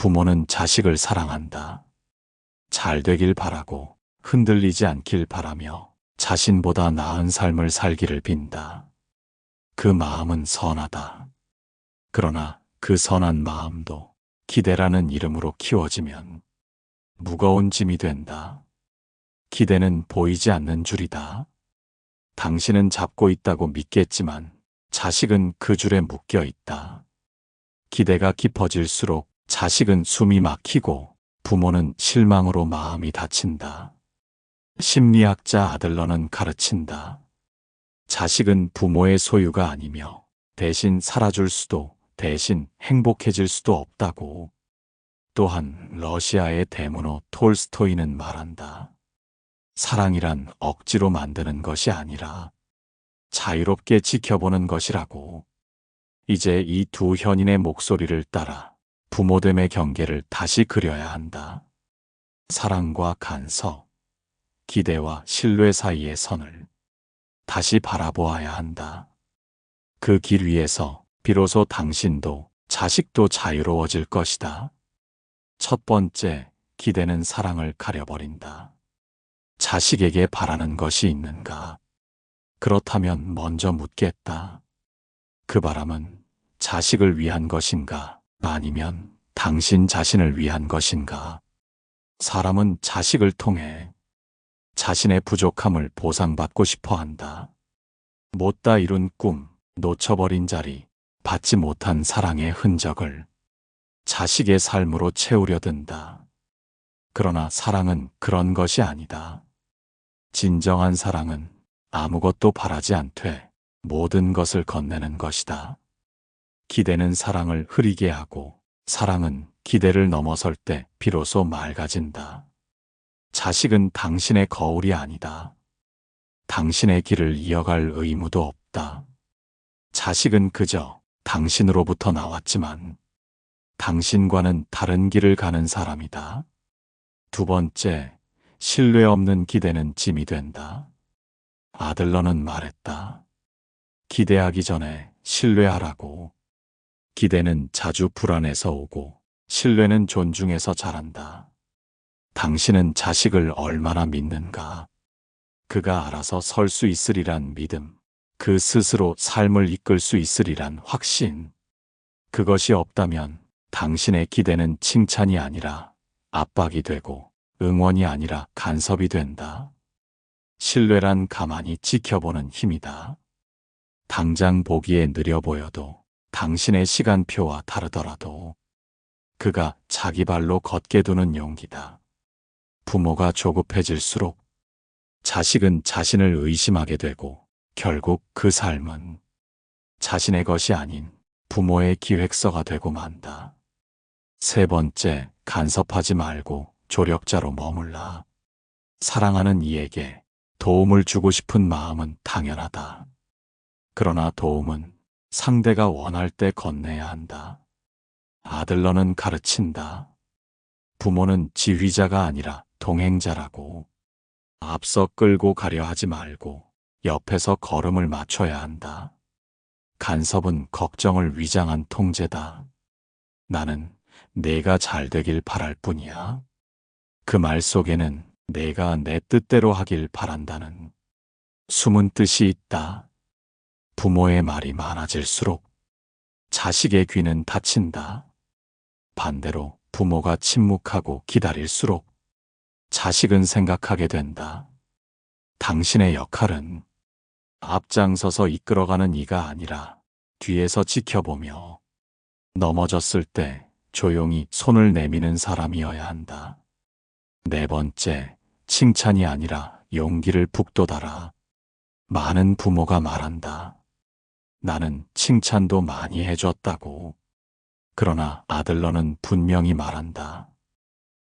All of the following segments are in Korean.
부모는 자식을 사랑한다. 잘 되길 바라고 흔들리지 않길 바라며 자신보다 나은 삶을 살기를 빈다. 그 마음은 선하다. 그러나 그 선한 마음도 기대라는 이름으로 키워지면 무거운 짐이 된다. 기대는 보이지 않는 줄이다. 당신은 잡고 있다고 믿겠지만 자식은 그 줄에 묶여 있다. 기대가 깊어질수록 자식은 숨이 막히고 부모는 실망으로 마음이 다친다. 심리학자 아들러는 가르친다. 자식은 부모의 소유가 아니며 대신 살아줄 수도 대신 행복해질 수도 없다고. 또한 러시아의 대문호 톨스토이는 말한다. 사랑이란 억지로 만드는 것이 아니라 자유롭게 지켜보는 것이라고. 이제 이 두 현인의 목소리를 따라 부모됨의 경계를 다시 그려야 한다. 사랑과 간섭, 기대와 신뢰 사이의 선을 다시 바라보아야 한다. 그 길 위에서 비로소 당신도 자식도 자유로워질 것이다. 첫 번째, 기대는 사랑을 가려버린다. 자식에게 바라는 것이 있는가? 그렇다면 먼저 묻겠다. 그 바람은 자식을 위한 것인가? 아니면 당신 자신을 위한 것인가? 사람은 자식을 통해 자신의 부족함을 보상받고 싶어 한다. 못다 이룬 꿈, 놓쳐버린 자리, 받지 못한 사랑의 흔적을 자식의 삶으로 채우려 든다. 그러나 사랑은 그런 것이 아니다. 진정한 사랑은 아무것도 바라지 않되 모든 것을 건네는 것이다. 기대는 사랑을 흐리게 하고 사랑은 기대를 넘어설 때 비로소 맑아진다. 자식은 당신의 거울이 아니다. 당신의 길을 이어갈 의무도 없다. 자식은 그저 당신으로부터 나왔지만 당신과는 다른 길을 가는 사람이다. 두 번째, 신뢰 없는 기대는 짐이 된다. 아들러는 말했다. 기대하기 전에 신뢰하라고. 기대는 자주 불안해서 오고 신뢰는 존중에서 자란다. 당신은 자식을 얼마나 믿는가? 그가 알아서 설 수 있으리란 믿음, 그 스스로 삶을 이끌 수 있으리란 확신. 그것이 없다면 당신의 기대는 칭찬이 아니라 압박이 되고 응원이 아니라 간섭이 된다. 신뢰란 가만히 지켜보는 힘이다. 당장 보기에 느려 보여도 당신의 시간표와 다르더라도 그가 자기 발로 걷게 두는 용기다. 부모가 조급해질수록 자식은 자신을 의심하게 되고 결국 그 삶은 자신의 것이 아닌 부모의 기획서가 되고 만다. 세 번째, 간섭하지 말고 조력자로 머물라. 사랑하는 이에게 도움을 주고 싶은 마음은 당연하다. 그러나 도움은 상대가 원할 때 건네야 한다. 아들러는 가르친다. 부모는 지휘자가 아니라 동행자라고. 앞서 끌고 가려 하지 말고 옆에서 걸음을 맞춰야 한다. 간섭은 걱정을 위장한 통제다. 나는 내가 잘 되길 바랄 뿐이야. 그 말 속에는 내가 내 뜻대로 하길 바란다는 숨은 뜻이 있다. 부모의 말이 많아질수록 자식의 귀는 닫힌다. 반대로 부모가 침묵하고 기다릴수록 자식은 생각하게 된다. 당신의 역할은 앞장서서 이끌어가는 이가 아니라 뒤에서 지켜보며 넘어졌을 때 조용히 손을 내미는 사람이어야 한다. 네 번째, 칭찬이 아니라 용기를 북돋아라. 많은 부모가 말한다. 나는 칭찬도 많이 해줬다고. 그러나 아들러는 분명히 말한다.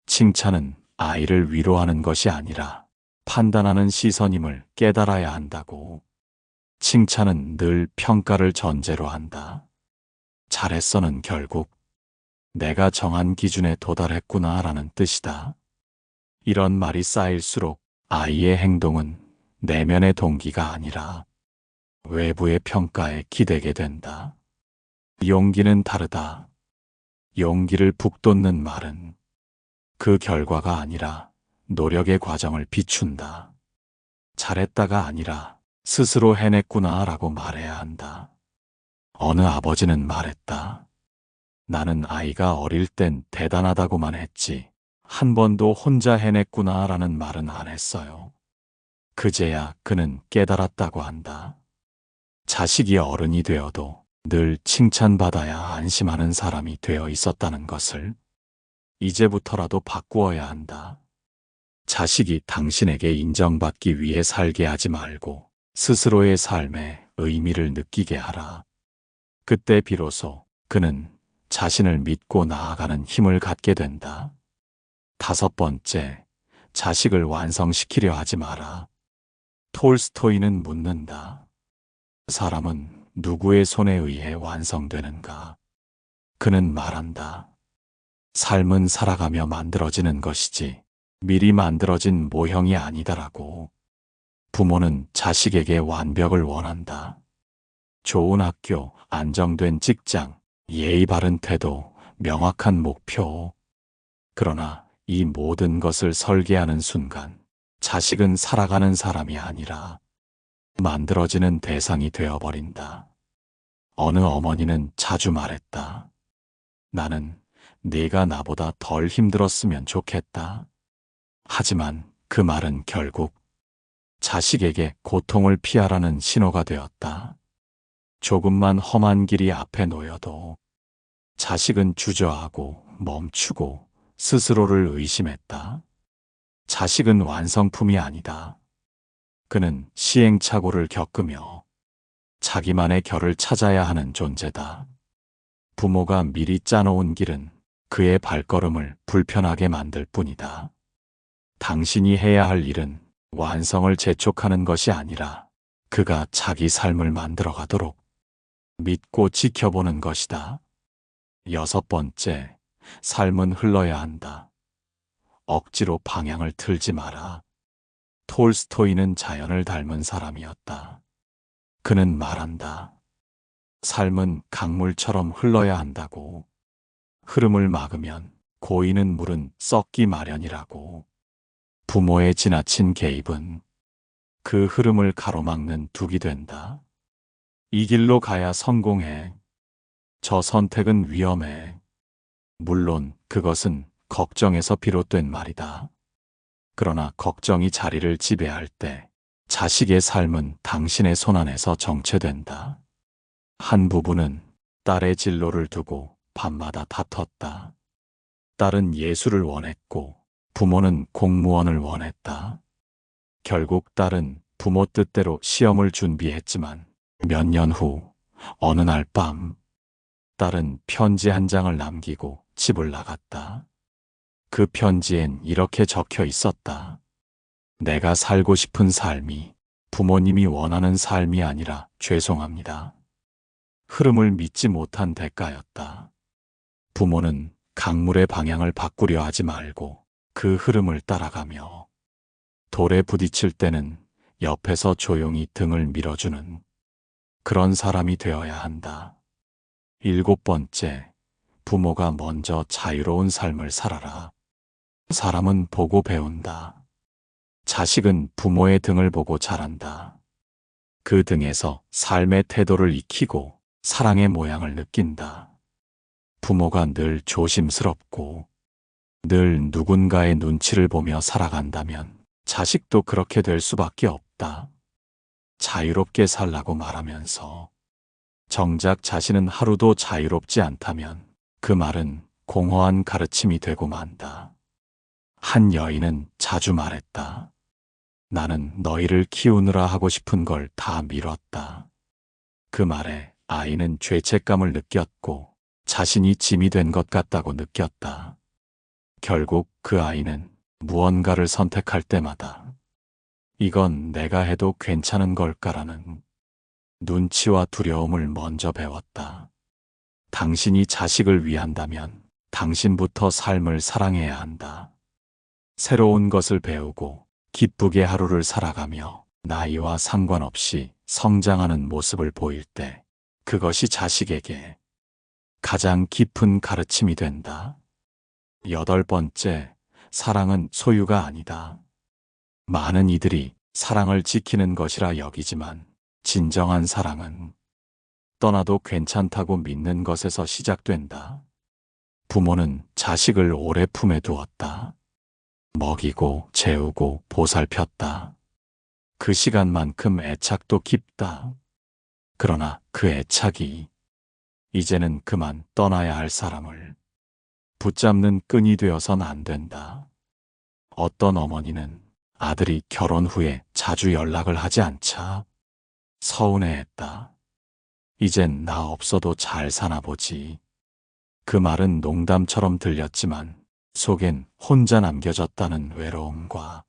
칭찬은 아이를 위로하는 것이 아니라 판단하는 시선임을 깨달아야 한다고. 칭찬은 늘 평가를 전제로 한다. 잘했어는 결국 내가 정한 기준에 도달했구나라는 뜻이다. 이런 말이 쌓일수록 아이의 행동은 내면의 동기가 아니라 외부의 평가에 기대게 된다. 용기는 다르다. 용기를 북돋는 말은 그 결과가 아니라 노력의 과정을 비춘다. 잘했다가 아니라 스스로 해냈구나 라고 말해야 한다. 어느 아버지는 말했다. 나는 아이가 어릴 땐 대단하다고만 했지 한 번도 혼자 해냈구나 라는 말은 안 했어요. 그제야 그는 깨달았다고 한다. 자식이 어른이 되어도 늘 칭찬받아야 안심하는 사람이 되어 있었다는 것을 이제부터라도 바꾸어야 한다. 자식이 당신에게 인정받기 위해 살게 하지 말고 스스로의 삶에 의미를 느끼게 하라. 그때 비로소 그는 자신을 믿고 나아가는 힘을 갖게 된다. 5번째, 자식을 완성시키려 하지 마라. 톨스토이는 묻는다. 사람은 누구의 손에 의해 완성되는가? 그는 말한다. 삶은 살아가며 만들어지는 것이지 미리 만들어진 모형이 아니다라고. 부모는 자식에게 완벽을 원한다. 좋은 학교, 안정된 직장, 예의 바른 태도, 명확한 목표. 그러나 이 모든 것을 설계하는 순간 자식은 살아가는 사람이 아니라 만들어지는 대상이 되어버린다. 어느 어머니는 자주 말했다. 나는 네가 나보다 덜 힘들었으면 좋겠다. 하지만 그 말은 결국 자식에게 고통을 피하라는 신호가 되었다. 조금만 험한 길이 앞에 놓여도 자식은 주저하고 멈추고 스스로를 의심했다. 자식은 완성품이 아니다. 그는 시행착오를 겪으며 자기만의 결을 찾아야 하는 존재다. 부모가 미리 짜놓은 길은 그의 발걸음을 불편하게 만들 뿐이다. 당신이 해야 할 일은 완성을 재촉하는 것이 아니라 그가 자기 삶을 만들어가도록 믿고 지켜보는 것이다. 6번째, 삶은 흘러야 한다. 억지로 방향을 틀지 마라. 톨스토이는 자연을 닮은 사람이었다. 그는 말한다. 삶은 강물처럼 흘러야 한다고. 흐름을 막으면 고이는 물은 썩기 마련이라고. 부모의 지나친 개입은 그 흐름을 가로막는 둑이 된다. 이 길로 가야 성공해. 저 선택은 위험해. 물론 그것은 걱정에서 비롯된 말이다. 그러나 걱정이 자리를 지배할 때 자식의 삶은 당신의 손안에서 정체된다. 한 부부는 딸의 진로를 두고 밤마다 다퉜다. 딸은 예술을 원했고 부모는 공무원을 원했다. 결국 딸은 부모 뜻대로 시험을 준비했지만 몇 년 후 어느 날 밤 딸은 편지 한 장을 남기고 집을 나갔다. 그 편지엔 이렇게 적혀 있었다. 내가 살고 싶은 삶이 부모님이 원하는 삶이 아니라 죄송합니다. 흐름을 믿지 못한 대가였다. 부모는 강물의 방향을 바꾸려 하지 말고 그 흐름을 따라가며 돌에 부딪힐 때는 옆에서 조용히 등을 밀어주는 그런 사람이 되어야 한다. 7번째, 부모가 먼저 자유로운 삶을 살아라. 사람은 보고 배운다. 자식은 부모의 등을 보고 자란다. 그 등에서 삶의 태도를 익히고 사랑의 모양을 느낀다. 부모가 늘 조심스럽고 늘 누군가의 눈치를 보며 살아간다면 자식도 그렇게 될 수밖에 없다. 자유롭게 살라고 말하면서 정작 자신은 하루도 자유롭지 않다면 그 말은 공허한 가르침이 되고 만다. 한 여인은 자주 말했다. 나는 너희를 키우느라 하고 싶은 걸 다 미뤘다. 그 말에 아이는 죄책감을 느꼈고 자신이 짐이 된 것 같다고 느꼈다. 결국 그 아이는 무언가를 선택할 때마다 이건 내가 해도 괜찮은 걸까라는 눈치와 두려움을 먼저 배웠다. 당신이 자식을 위한다면 당신부터 삶을 사랑해야 한다. 새로운 것을 배우고 기쁘게 하루를 살아가며 나이와 상관없이 성장하는 모습을 보일 때 그것이 자식에게 가장 깊은 가르침이 된다. 8번째, 사랑은 소유가 아니다. 많은 이들이 사랑을 지키는 것이라 여기지만 진정한 사랑은 떠나도 괜찮다고 믿는 것에서 시작된다. 부모는 자식을 오래 품에 두었다. 먹이고 재우고 보살폈다. 그 시간만큼 애착도 깊다. 그러나 그 애착이 이제는 그만 떠나야 할 사람을 붙잡는 끈이 되어선 안 된다. 어떤 어머니는 아들이 결혼 후에 자주 연락을 하지 않자 서운해했다. 이젠 나 없어도 잘 사나 보지. 그 말은 농담처럼 들렸지만 속엔 혼자 남겨졌다는 외로움과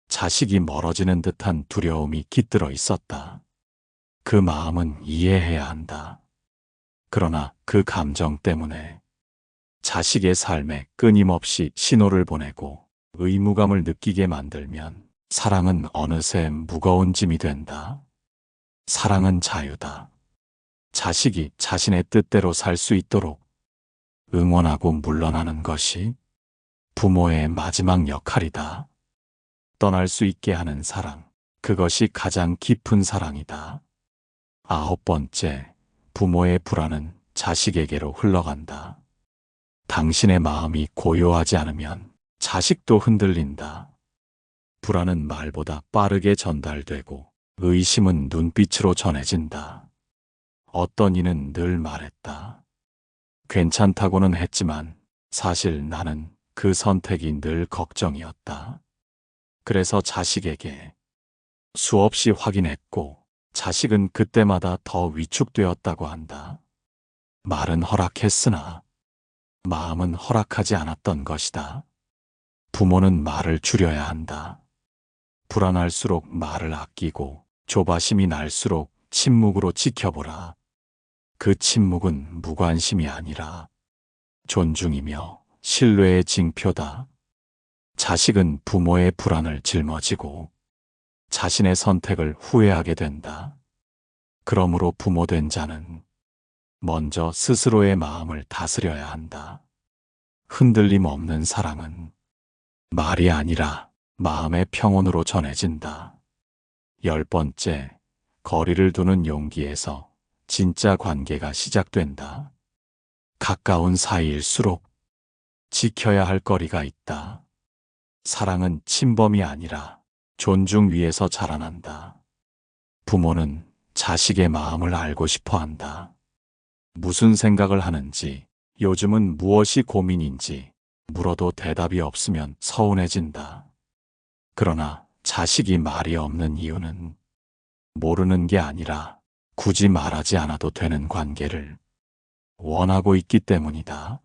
자식이 멀어지는 듯한 두려움이 깃들어 있었다. 그 마음은 이해해야 한다. 그러나 그 감정 때문에 자식의 삶에 끊임없이 신호를 보내고 의무감을 느끼게 만들면 사랑은 어느새 무거운 짐이 된다. 사랑은 자유다. 자식이 자신의 뜻대로 살 수 있도록 응원하고 물러나는 것이 부모의 마지막 역할이다. 떠날 수 있게 하는 사랑, 그것이 가장 깊은 사랑이다. 9번째, 부모의 불안은 자식에게로 흘러간다. 당신의 마음이 고요하지 않으면 자식도 흔들린다. 불안은 말보다 빠르게 전달되고 의심은 눈빛으로 전해진다. 어떤 이는 늘 말했다. 괜찮다고는 했지만 사실 나는 그 선택이 늘 걱정이었다. 그래서 자식에게 수없이 확인했고 자식은 그때마다 더 위축되었다고 한다. 말은 허락했으나 마음은 허락하지 않았던 것이다. 부모는 말을 줄여야 한다. 불안할수록 말을 아끼고 조바심이 날수록 침묵으로 지켜보라. 그 침묵은 무관심이 아니라 존중이며 신뢰의 징표다. 자식은 부모의 불안을 짊어지고 자신의 선택을 후회하게 된다. 그러므로 부모된 자는 먼저 스스로의 마음을 다스려야 한다. 흔들림 없는 사랑은 말이 아니라 마음의 평온으로 전해진다. 10번째, 거리를 두는 용기에서 진짜 관계가 시작된다. 가까운 사이일수록 지켜야 할 거리가 있다. 사랑은 침범이 아니라 존중 위에서 자라난다. 부모는 자식의 마음을 알고 싶어 한다. 무슨 생각을 하는지, 요즘은 무엇이 고민인지 물어도 대답이 없으면 서운해진다. 그러나 자식이 말이 없는 이유는 모르는 게 아니라 굳이 말하지 않아도 되는 관계를 원하고 있기 때문이다.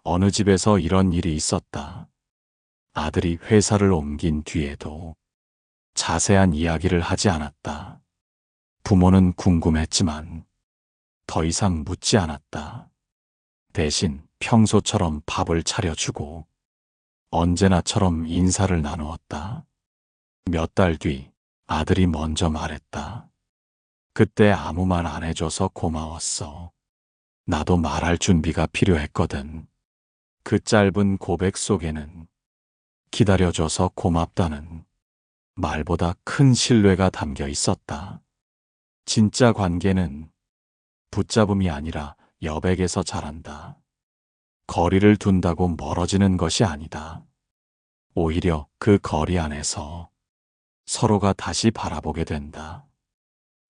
어느 집에서 이런 일이 있었다. 아들이 회사를 옮긴 뒤에도 자세한 이야기를 하지 않았다. 부모는 궁금했지만 더 이상 묻지 않았다. 대신 평소처럼 밥을 차려주고 언제나처럼 인사를 나누었다. 몇 달 뒤 아들이 먼저 말했다. 그때 아무 말 안 해줘서 고마웠어. 나도 말할 준비가 필요했거든. 그 짧은 고백 속에는 기다려줘서 고맙다는 말보다 큰 신뢰가 담겨 있었다. 진짜 관계는 붙잡음이 아니라 여백에서 자란다. 거리를 둔다고 멀어지는 것이 아니다. 오히려 그 거리 안에서 서로가 다시 바라보게 된다.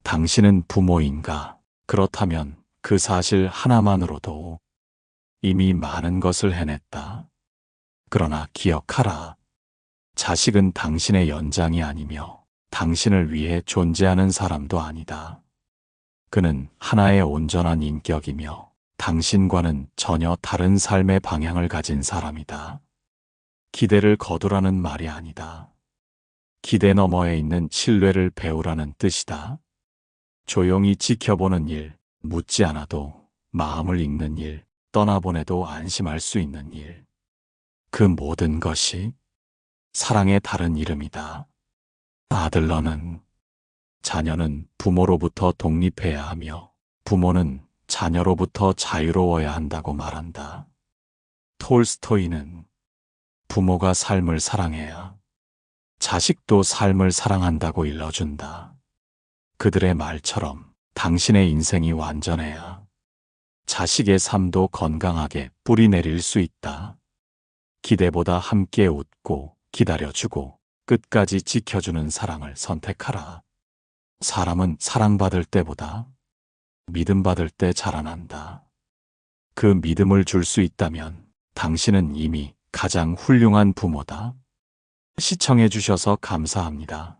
당신은 부모인가? 그렇다면 그 사실 하나만으로도 이미 많은 것을 해냈다. 그러나 기억하라. 자식은 당신의 연장이 아니며 당신을 위해 존재하는 사람도 아니다. 그는 하나의 온전한 인격이며 당신과는 전혀 다른 삶의 방향을 가진 사람이다. 기대를 거두라는 말이 아니다. 기대 너머에 있는 신뢰를 배우라는 뜻이다. 조용히 지켜보는 일, 묻지 않아도 마음을 읽는 일, 떠나보내도 안심할 수 있는 일. 그 모든 것이 사랑의 다른 이름이다. 아들 너는, 자녀는 부모로부터 독립해야 하며 부모는 자녀로부터 자유로워야 한다고 말한다. 톨스토이는 부모가 삶을 사랑해야 자식도 삶을 사랑한다고 일러준다. 그들의 말처럼 당신의 인생이 완전해야 자식의 삶도 건강하게 뿌리 내릴 수 있다. 기대보다 함께 웃고 기다려주고 끝까지 지켜주는 사랑을 선택하라. 사람은 사랑받을 때보다 믿음받을 때 자라난다. 그 믿음을 줄 수 있다면 당신은 이미 가장 훌륭한 부모다. 시청해 주셔서 감사합니다.